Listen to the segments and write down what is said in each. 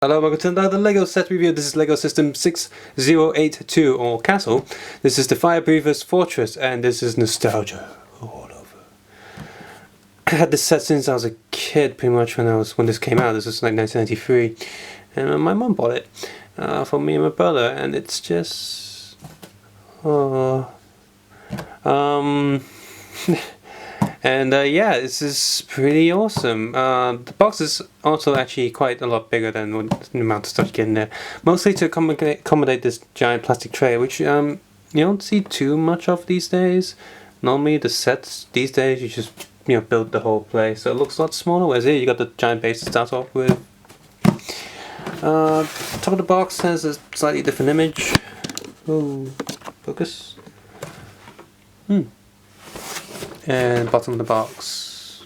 Hello, welcome to another LEGO set review. This is LEGO System 6082, or Castle. This is the Fire Breather's Fortress, and this is nostalgia all over. I had this set since I was a kid, pretty much when this came out. This was like 1993, and my mum bought it for me and my brother, and it's just And yeah, this is pretty awesome. The box is also actually quite a lot bigger than the amount of stuff you get in there. Mostly to accommodate this giant plastic tray, which you don't see too much of these days. Normally the sets these days you just build the whole place, so it looks a lot smaller. Whereas here you got the giant base to start off with. Top of the box has a slightly different image. Oh, focus. And bottom of the box.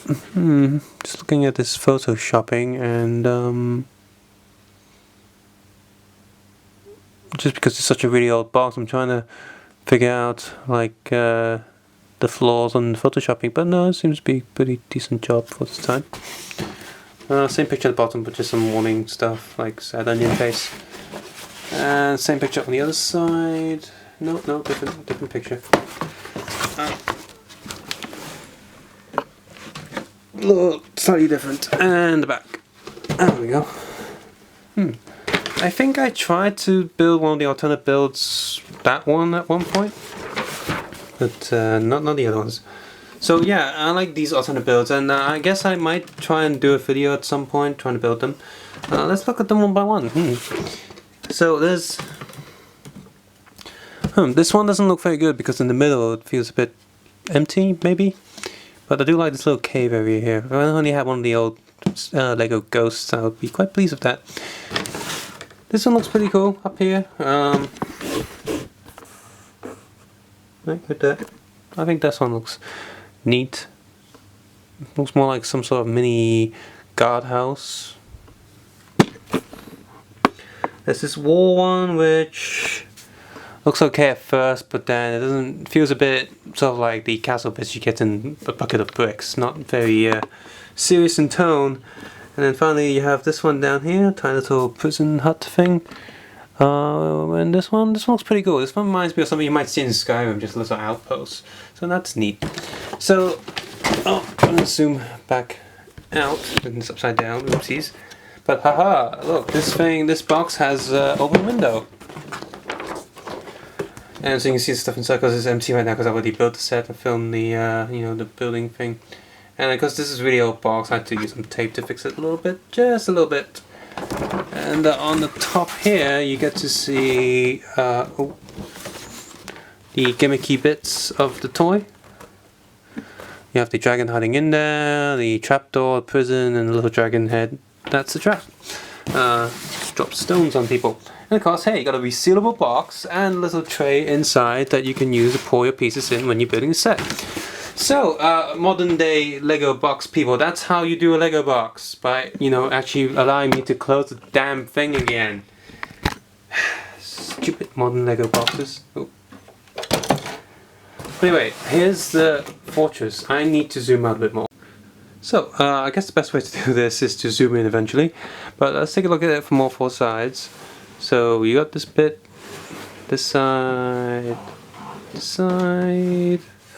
Just looking at this photoshopping, and just because it's such a really old box, I'm trying to figure out like the flaws on photoshopping, but no, it seems to be a pretty decent job for this time. Same picture at the bottom, but just some warning stuff like sad onion face. And same picture on the other side. No, different picture. Look, slightly different. And the back. There we go. I think I tried to build one of the alternate builds, that one at one point, but not the other ones. So yeah, I like these alternate builds, and I guess I might try and do a video at some point trying to build them. Let's look at them one by one. So there's this one doesn't look very good because in the middle it feels a bit empty, maybe. But I do like this little cave area here. If I only had one of the old Lego ghosts, I would be quite pleased with that. This one looks pretty cool up here. Right with that. I think this one looks neat. Looks more like some sort of mini guardhouse. There's this wall one which looks okay at first, but then it feels a bit sort of like the castle bits you get in a bucket of bricks. Not very serious in tone. And then finally you have this one down here, tiny little prison hut thing. And this one looks pretty cool. This one reminds me of something you might see in Skyrim, just a little outpost. So that's neat. So, I'm gonna zoom back out. It's upside down, oopsies. But haha, look, this box has open window. And so you can see the stuff inside because it's empty right now because I've already built the set and filmed the the building thing. And because this is a really old box, I had to use some tape to fix it a little bit, just a little bit. And on the top here, you get to see the gimmicky bits of the toy. You have the dragon hiding in there, the trapdoor, prison, and the little dragon head. That's the trap. Just drop stones on people. And of course, hey, you got a resealable box and a little tray inside that you can use to pour your pieces in when you're building a set. So, modern day Lego box people, that's how you do a Lego box. By, actually allowing me to close the damn thing again. Stupid modern Lego boxes. Oh. Anyway, here's the fortress. I need to zoom out a bit more. So, I guess the best way to do this is to zoom in eventually. But let's take a look at it from all four sides. So you got this bit, this side,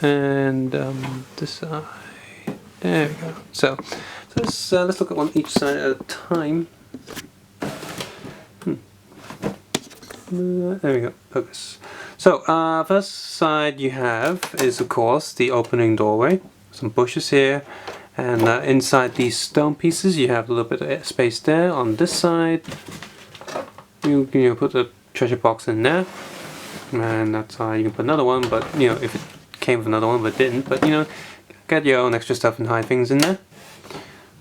and this side. There we go. So let's look at one each side at a time. There we go. Focus. So first side you have is of course the opening doorway. Some bushes here, and inside these stone pieces you have a little bit of space there. On this side, you put the treasure box in there, and that's how you can put another one. But if it came with another one, but didn't, but get your own extra stuff and hide things in there.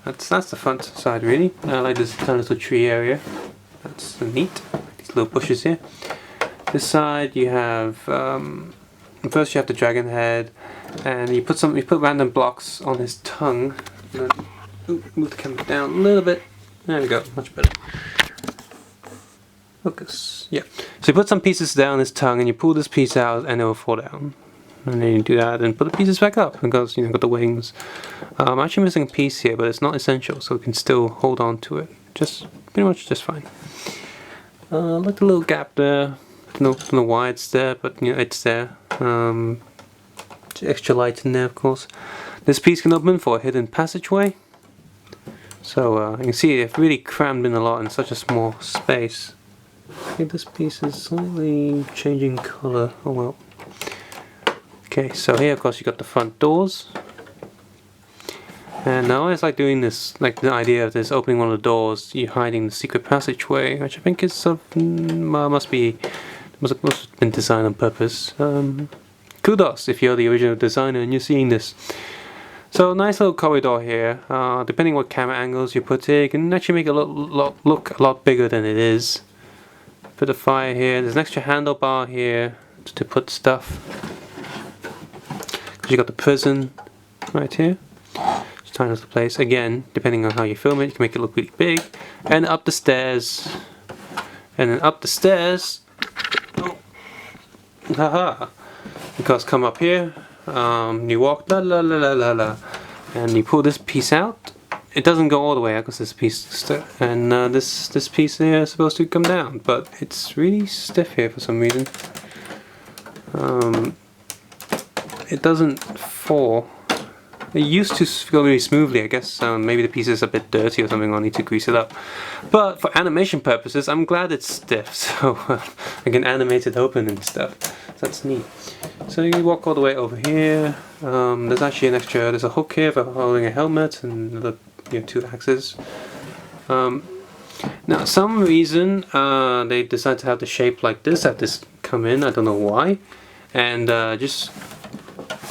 That's the front side really. I like this tiny little tree area. That's neat. These little bushes here. This side you have first you have the dragon head, and you put random blocks on his tongue. And then, move the camera down a little bit. There we go. Much better. Focus. Yeah. So you put some pieces down his tongue, and you pull this piece out, and it will fall down. And then you do that, and put the pieces back up because got the wings. I'm actually missing a piece here, but it's not essential, so we can still hold on to it just pretty much just fine. Like the little gap there. Don't know why it's there, but you know it's there. Extra light in there, of course. This piece can open for a hidden passageway. So you can see they've really crammed in a lot in such a small space. I think this piece is slightly changing color. Oh well. Okay, so here of course you got the front doors. And I always like doing this, like the idea of this opening one of the doors, you hiding the secret passageway, which I think is must have been designed on purpose. Kudos if you're the original designer and you're seeing this. So nice little corridor here. Depending what camera angles you put here, you can actually make it look a lot bigger than it is. Put a fire here. There's an extra handlebar here to put stuff. You got the prison right here. Just trying to place. Again, depending on how you film it, you can make it look really big. And up the stairs. And then up the stairs. Oh. Haha. Because come up here. You walk la la la la la la, and you pull this piece out. It doesn't go all the way out because this piece and this piece here is supposed to come down, but it's really stiff here for some reason. It doesn't fall. It used to go really smoothly, I guess. Maybe the piece is a bit dirty or something. I'll need to grease it up. But for animation purposes, I'm glad it's stiff, so I can animate it open and stuff. So that's neat. So you walk all the way over here. There's actually there's a hook here for holding a helmet and the two axes. Now, some reason they decided to have the shape like this, have this come in. I don't know why, and just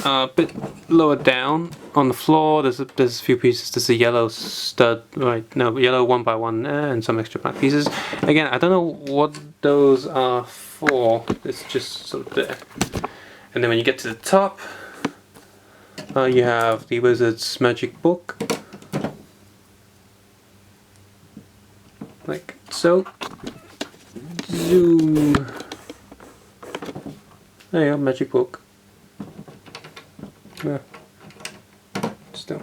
a bit lower down on the floor. There's a few pieces. There's a yellow stud, right? No, yellow 1x1 there, and some extra black pieces. Again, I don't know what those are for. It's just sort of there. And then when you get to the top, you have the wizard's magic book, like so. Zoom. There you go, magic book. Yeah. Still.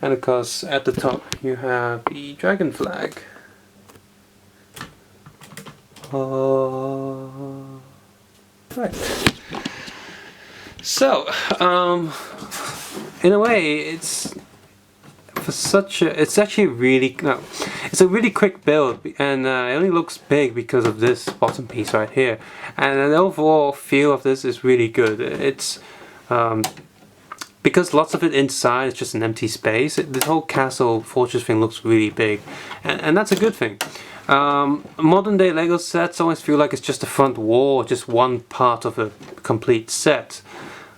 And of course, at the top you have the dragon flag. Right. So, in a way, it's actually really, it's a really quick build, and it only looks big because of this bottom piece right here. And the overall feel of this is really good. It's because lots of it inside is just an empty space. This whole castle fortress thing looks really big, and that's a good thing. Modern day Lego sets always feel like it's just a front wall, just one part of a complete set.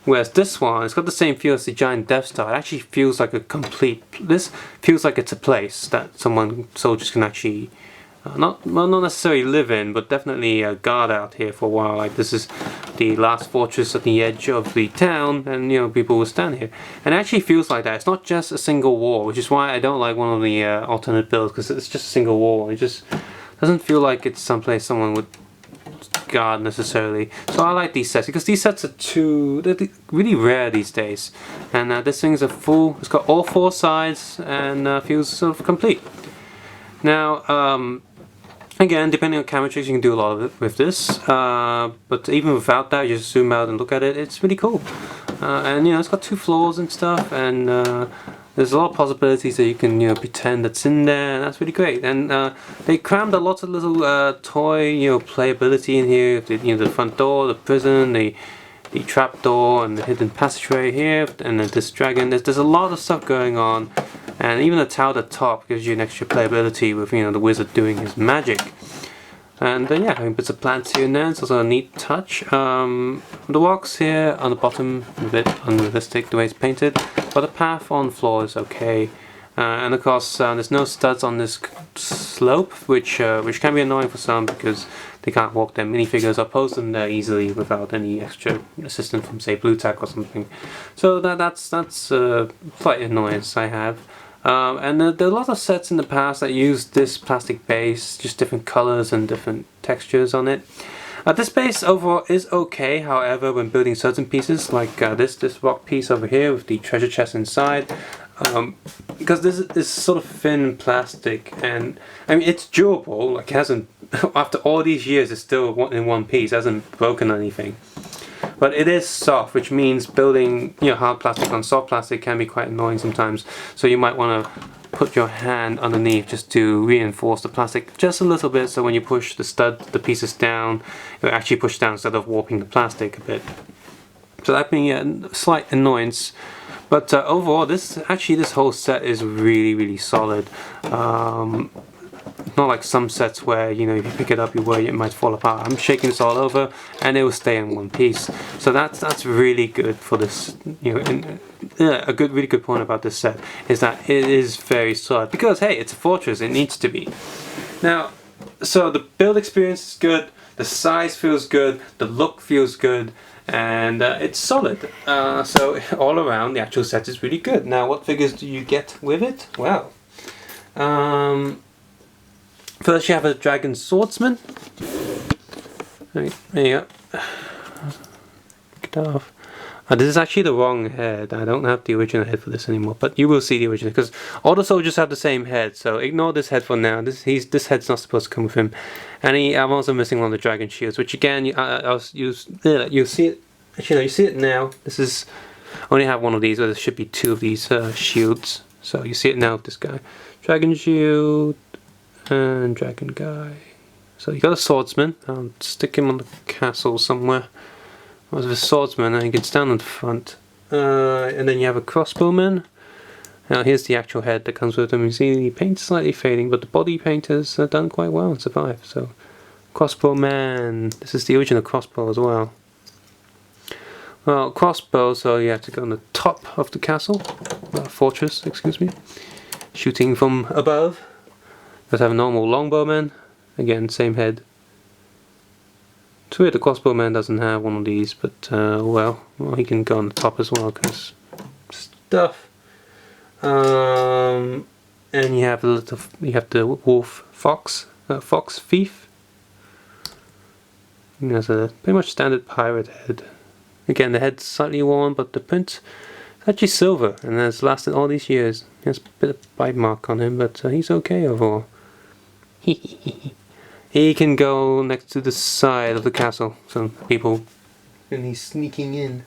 Whereas this one, it's got the same feel as the giant Death Star. It actually feels like a complete. This feels like it's a place that soldiers can actually, not necessarily live in, but definitely guard out here for a while. Like this is the last fortress at the edge of the town, and people will stand here. And it actually feels like that. It's not just a single wall, which is why I don't like one of the alternate builds, because it's just a single wall. It just doesn't feel like it's someplace someone would guard necessarily. So I like these sets because these sets are they're really rare these days, and this thing's it's got all four sides and feels sort of complete. Now again, depending on camera tricks, you can do a lot of it with this, but even without that, you just zoom out and look at it, it's really cool. And it's got 2 floors and stuff, and there's a lot of possibilities that you can pretend that's in there, and that's really great. And they crammed a lot of little toy playability in here. The front door, the prison, the trap door, and the hidden passageway here, and then this dragon. There's a lot of stuff going on, and even the tower at the top gives you an extra playability with the wizard doing his magic. And yeah, I can put some plants here and there. It's also a neat touch. The rocks here on the bottom, a bit unrealistic the way it's painted, but the path on the floor is okay. And of course, there's no studs on this slope, which can be annoying for some because they can't walk their minifigures or pose them there easily without any extra assistance from, say, Blue Tack or something. So that's slight annoyance I have. And there are a lot of sets in the past that use this plastic base, just different colors and different textures on it. This base overall is okay, however, when building certain pieces like this rock piece over here with the treasure chest inside, because this is sort of thin plastic, and I mean it's durable. Like it hasn't, after all these years, it's still in one piece. It hasn't broken anything. But it is soft, which means building hard plastic on soft plastic can be quite annoying sometimes. So you might want to put your hand underneath just to reinforce the plastic just a little bit, so when you push the pieces down, it will actually push down instead of warping the plastic a bit. So that being a slight annoyance. But overall, this whole set is really solid. Not like some sets where if you pick it up, you worry it might fall apart. I'm shaking this all over, and it will stay in one piece. So that's really good for this. Really good point about this set is that it is very solid, because hey, it's a fortress. It needs to be. Now, so the build experience is good. The size feels good. The look feels good. And it's solid, so all around the actual set is really good. Now, what figures do you get with it? Well, first you have a dragon swordsman. There you go. Get off. This is actually the wrong head. I don't have the original head for this anymore, but you will see the original, because all the soldiers have the same head, so ignore this head for now. This head's not supposed to come with him. And I'm also missing one of the dragon shields, which again, you'll see it. Actually, no, you see it now. This is, I only have one of these, but there should be two of these shields. So you see it now with this guy. Dragon shield and dragon guy. So you got a swordsman. I'll stick him on the castle somewhere. With a swordsman, and he can stand on the front. And then you have a crossbowman. Now here's the actual head that comes with him. You see the paint's slightly fading, but the body paint has done quite well and survived. So, crossbowman. This is the original crossbow as well. Well, crossbow, so you have to go on the top of the castle. Fortress, excuse me. Shooting from above. Let's have a normal longbowman. Again, same head. It's weird the crossbowman doesn't have one of these, but well, he can go on the top as well, because stuff. And you have the wolf fox thief. And there's a pretty much standard pirate head. Again, the head's slightly worn, but the print is actually silver and has lasted all these years. He has a bit of bite mark on him, but he's okay overall. He can go next to the side of the castle, so people, and he's sneaking in.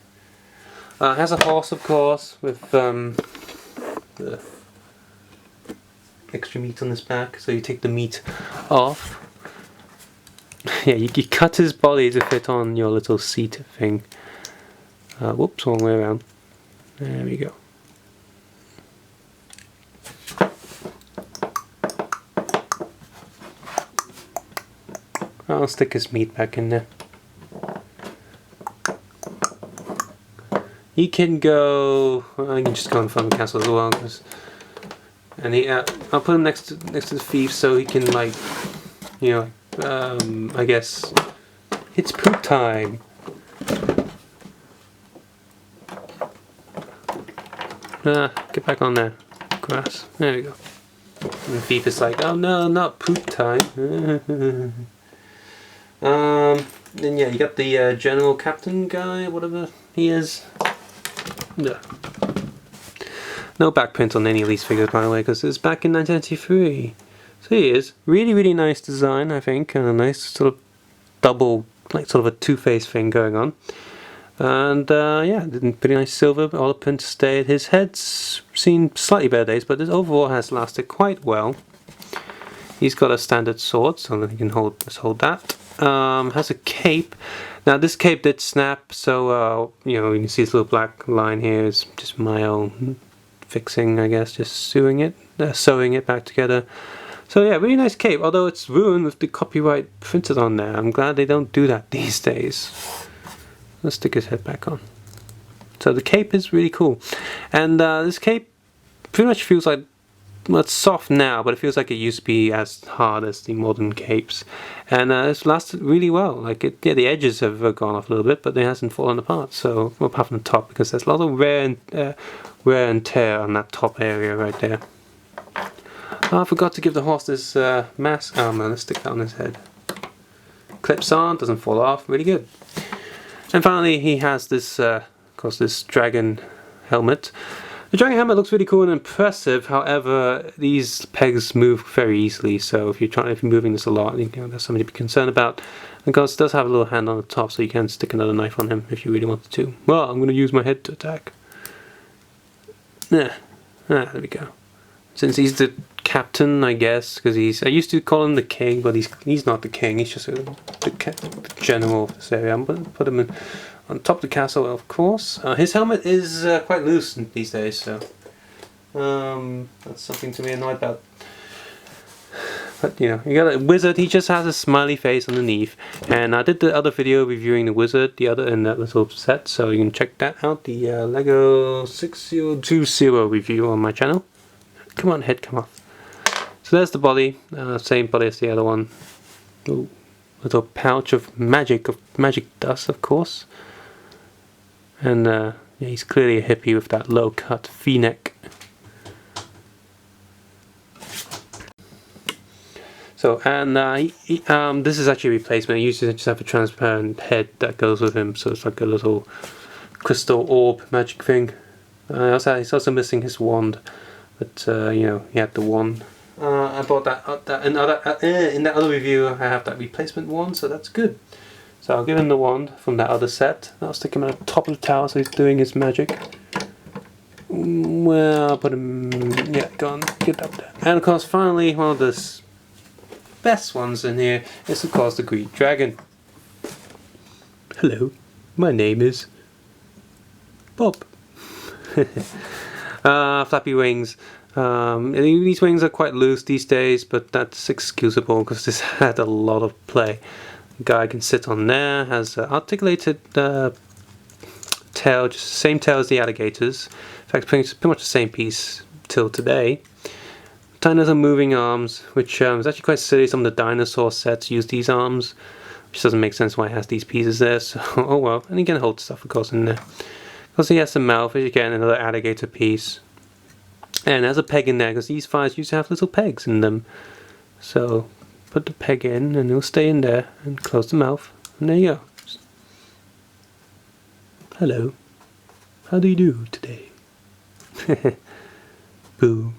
Has a horse, of course, with the extra meat on his back, so you take the meat off. Yeah, you cut his body to fit on your little seat thing. Whoops, wrong way around. There we go. I'll stick his meat back in there. He can go. I can just go in front of the castle as well, and I'll put him next to the thief, so he can I guess it's poop time. Get back on there, grass. There we go. And the thief is like, oh no, not poop time. Then yeah, you got the general captain guy, whatever he is. Yeah. No back print on any of these figures, by the way, because it's back in 1993. So he is. Really nice design, I think, and a nice sort of double, like sort of a two-face thing going on. And yeah, pretty nice silver, all the prints stayed. His head's seen slightly better days, but this overall has lasted quite well. He's got a standard sword, so that he can let's hold that. Has a cape. Now this cape did snap, so you can see this little black line here is just my own fixing, I guess, just sewing it back together. So yeah, really nice cape, although it's ruined with the copyright printed on there. I'm glad they don't do that these days. Let's stick his head back on. So the cape is really cool, and this cape pretty much feels like, well, it's soft now, but it feels like it used to be as hard as the modern capes, and it's lasted really well. Like the edges have gone off a little bit, but it hasn't fallen apart. So apart from the top, because there's a lot of wear and tear on that top area right there. Oh, I forgot to give the horse this mask. Oh man, let's stick that on his head. Clips on, doesn't fall off. Really good. And finally, he has this, of course, this dragon helmet. The The dragon helmet looks really cool and impressive. However, these pegs move very easily, so if you're moving this a lot, that's something to be concerned about. And Ghost does have a little hand on the top, so you can stick another knife on him if you really wanted to. Well, I'm going to use my head to attack. There we go. Since he's the captain, I guess, because I used to call him the king, but he's not the king. He's just the general of this area. I'm going to put him on top of the castle, of course. His helmet is quite loose these days, so that's something to be annoyed about. But you got a wizard. He just has a smiley face underneath, and I did the other video reviewing the wizard, in that little set, so you can check that out. The Lego 6020 review on my channel. Come on, head, come off. So there's the body, same body as the other one. Ooh, little pouch of magic dust, of course. And yeah, he's clearly a hippie with that low-cut V-neck. So, and this is actually a replacement. I used to just have a transparent head that goes with him, so it's like a little crystal orb magic thing. He's also missing his wand, but he had the wand. I bought that in that other review. I have that replacement wand, so that's good. So I'll give him the wand from that other set. I'll stick him at the top of the tower so he's doing his magic. Well, I'll put him... yeah, go on, get up there. And of course, finally, one of the best ones in here is of course the Great Dragon. Hello, my name is Bob. Flappy wings. These wings are quite loose these days, but that's excusable because this had a lot of play. The guy can sit on there, has articulated tail, just the same tail as the alligators. In fact, pretty much the same piece till today. Tiny little moving arms, which is actually quite silly. Some of the dinosaur sets use these arms, which doesn't make sense why it has these pieces there. So, oh well. And he can hold stuff, of course, in there. Because he has the mouth, as you get another alligator piece. And there's a peg in there, because these fires used to have little pegs in them. So, put the peg in, and it'll stay in there, and close the mouth, and there you go. Hello. How do you do today? Boo.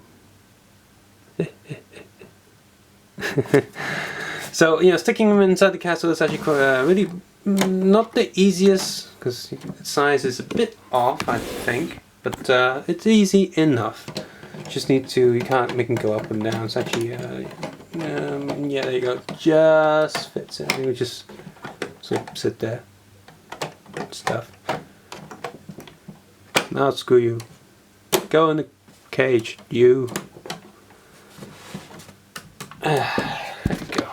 So, sticking them inside the castle is actually quite, really not the easiest, because its size is a bit off, I think, but it's easy enough. You can't make them go up and down. It's actually, yeah, there you go, just fits in. You just sort of sit there, stuff. Now screw you. Go in the cage, you. There you go.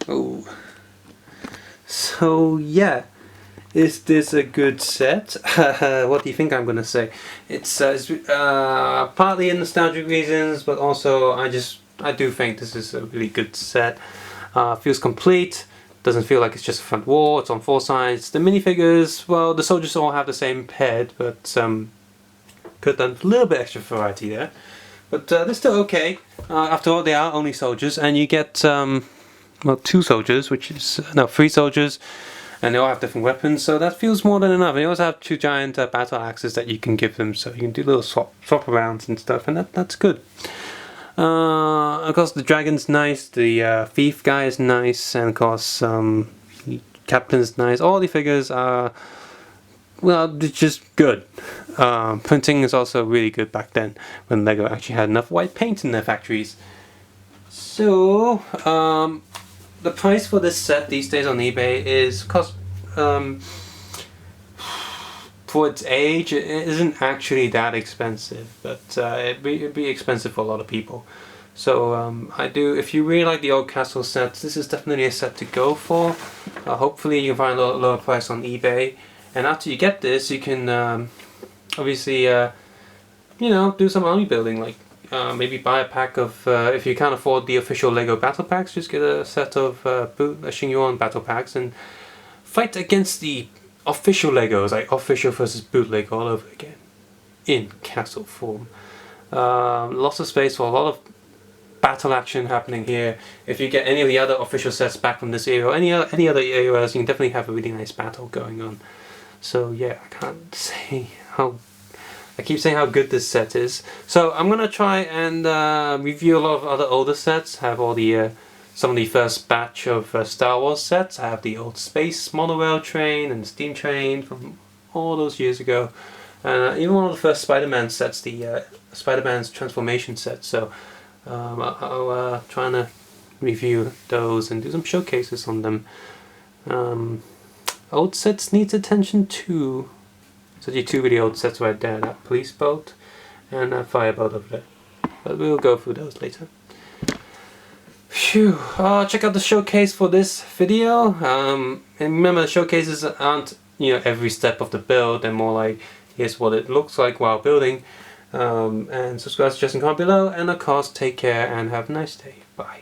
Oh. So yeah, is this a good set? What do you think I'm gonna say? It's partly in nostalgic reasons, but also I do think this is a really good set. Feels complete. Doesn't feel like it's just a front wall. It's on four sides. The minifigures, well, the soldiers all have the same head, but could have done a little bit extra variety there. But they're still okay. After all, they are only soldiers, and you get well, three soldiers, and they all have different weapons, so that feels more than enough. They also have two giant battle axes that you can give them, so you can do little swap arounds and stuff, and that's good. Of course, the dragon's nice, the thief guy is nice, and of course, the captain's nice. All the figures are, well, they're just good. Printing is also really good back then, when Lego actually had enough white paint in their factories. So, the price for this set these days on eBay is, for its age, it isn't actually that expensive, but it'd be expensive for a lot of people. So if you really like the old castle sets, this is definitely a set to go for. Hopefully you can find a lower price on eBay, and after you get this, you can obviously do some army building, like maybe buy a pack of, if you can't afford the official Lego battle packs, just get a set of Shingyuan battle packs and fight against the official Legos, like official versus bootleg all over again, in castle form. Lots of space for a lot of battle action happening here. If you get any of the other official sets back from this era, or any other eras, you can definitely have a really nice battle going on. So yeah, I can't say how. I keep saying how good this set is. So I'm gonna try and review a lot of other older sets. Have all the some of the first batch of Star Wars sets. I have the old space monorail train and steam train from all those years ago, and even one of the first Spider-Man sets, the Spider-Man's transformation set. So I'll try to review those and do some showcases on them. Old sets needs attention too. So the two really old sets right there, that police boat and that fireboat over there. But we'll go through those later. Phew. Check out the showcase for this video. And remember, the showcases aren't, you know, every step of the build. They're more like, here's what it looks like while building. And subscribe, suggestion, comment below. And of course, take care and have a nice day. Bye.